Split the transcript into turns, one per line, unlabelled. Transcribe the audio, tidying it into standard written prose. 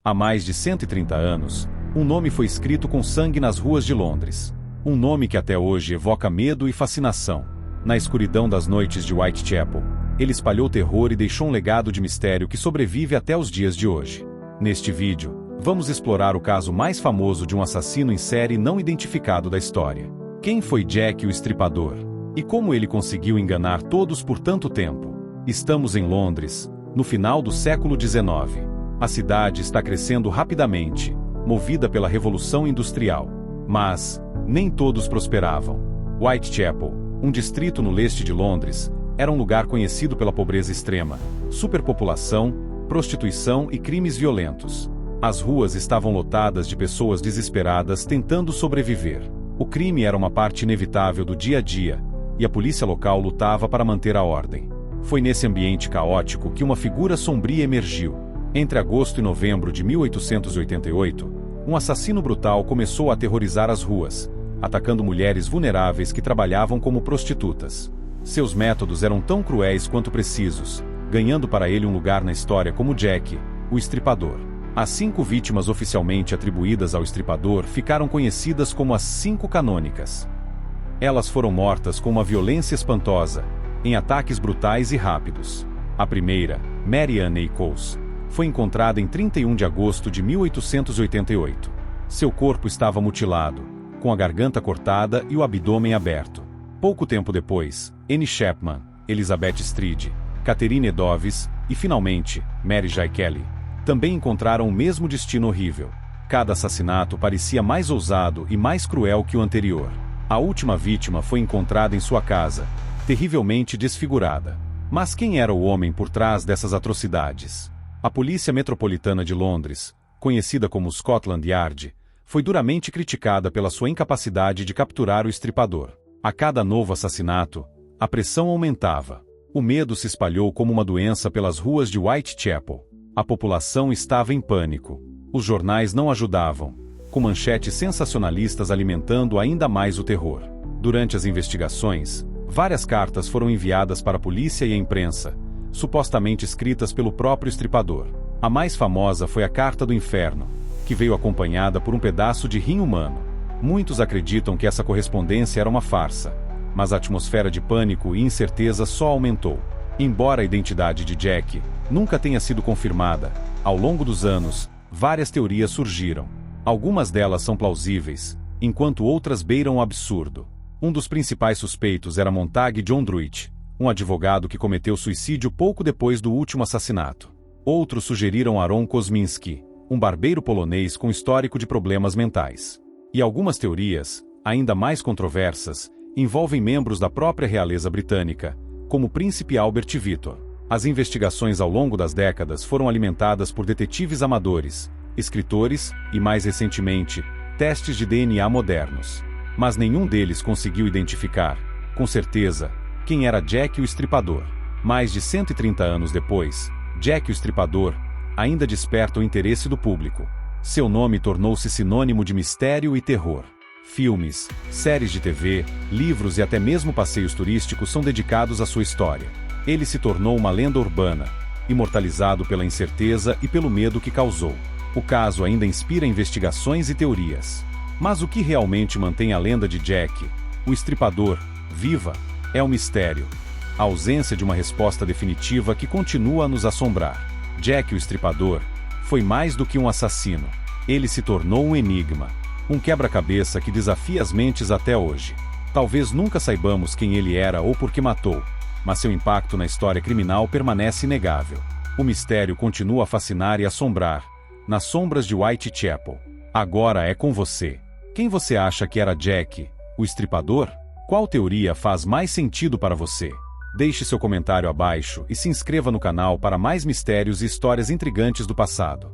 Há mais de 130 anos, um nome foi escrito com sangue nas ruas de Londres. Um nome que até hoje evoca medo e fascinação. Na escuridão das noites de Whitechapel, ele espalhou terror e deixou um legado de mistério que sobrevive até os dias de hoje. Neste vídeo, vamos explorar o caso mais famoso de um assassino em série não identificado da história. Quem foi Jack o Estripador? E como ele conseguiu enganar todos por tanto tempo? Estamos em Londres, no final do século XIX. A cidade está crescendo rapidamente, movida pela Revolução Industrial. Mas nem todos prosperavam. Whitechapel, um distrito no leste de Londres, era um lugar conhecido pela pobreza extrema, superpopulação, prostituição e crimes violentos. As ruas estavam lotadas de pessoas desesperadas tentando sobreviver. O crime era uma parte inevitável do dia a dia, e a polícia local lutava para manter a ordem. Foi nesse ambiente caótico que uma figura sombria emergiu. Entre agosto e novembro de 1888, um assassino brutal começou a aterrorizar as ruas, atacando mulheres vulneráveis que trabalhavam como prostitutas. Seus métodos eram tão cruéis quanto precisos, ganhando para ele um lugar na história como Jack, o Estripador. As 5 vítimas oficialmente atribuídas ao Estripador ficaram conhecidas como as 5 canônicas. Elas foram mortas com uma violência espantosa, em ataques brutais e rápidos. A primeira, Mary Ann Nichols, foi encontrada em 31 de agosto de 1888. Seu corpo estava mutilado, com a garganta cortada e o abdômen aberto. Pouco tempo depois, Anne Chapman, Elizabeth Stride, Catherine Edovis e, finalmente, Mary Jay Kelly, também encontraram o mesmo destino horrível. Cada assassinato parecia mais ousado e mais cruel que o anterior. A última vítima foi encontrada em sua casa, terrivelmente desfigurada. Mas quem era o homem por trás dessas atrocidades? A Polícia Metropolitana de Londres, conhecida como Scotland Yard, foi duramente criticada pela sua incapacidade de capturar o estripador. A cada novo assassinato, a pressão aumentava. O medo se espalhou como uma doença pelas ruas de Whitechapel. A população estava em pânico. Os jornais não ajudavam, com manchetes sensacionalistas alimentando ainda mais o terror. Durante as investigações, várias cartas foram enviadas para a polícia e a imprensa, supostamente escritas pelo próprio estripador. A mais famosa foi a Carta do Inferno, que veio acompanhada por um pedaço de rim humano. Muitos acreditam que essa correspondência era uma farsa, mas a atmosfera de pânico e incerteza só aumentou. Embora a identidade de Jack nunca tenha sido confirmada, ao longo dos anos, várias teorias surgiram. Algumas delas são plausíveis, enquanto outras beiram o absurdo. Um dos principais suspeitos era Montague John Druitt, um advogado que cometeu suicídio pouco depois do último assassinato. Outros sugeriram Aaron Kosminski, um barbeiro polonês com histórico de problemas mentais. E algumas teorias, ainda mais controversas, envolvem membros da própria realeza britânica, como o príncipe Albert Victor. As investigações ao longo das décadas foram alimentadas por detetives amadores, escritores e, mais recentemente, testes de DNA modernos. Mas nenhum deles conseguiu identificar, com certeza, quem era Jack o Estripador. Mais de 130 anos depois, Jack o Estripador ainda desperta o interesse do público. Seu nome tornou-se sinônimo de mistério e terror. Filmes, séries de TV, livros e até mesmo passeios turísticos são dedicados à sua história. Ele se tornou uma lenda urbana, imortalizado pela incerteza e pelo medo que causou. O caso ainda inspira investigações e teorias. Mas o que realmente mantém a lenda de Jack, o Estripador, viva, é o mistério. A ausência de uma resposta definitiva que continua a nos assombrar. Jack o Estripador foi mais do que um assassino. Ele se tornou um enigma. Um quebra-cabeça que desafia as mentes até hoje. Talvez nunca saibamos quem ele era ou por que matou, mas seu impacto na história criminal permanece inegável. O mistério continua a fascinar e assombrar, nas sombras de Whitechapel. Agora é com você. Quem você acha que era Jack, o Estripador? Qual teoria faz mais sentido para você? Deixe seu comentário abaixo e se inscreva no canal para mais mistérios e histórias intrigantes do passado.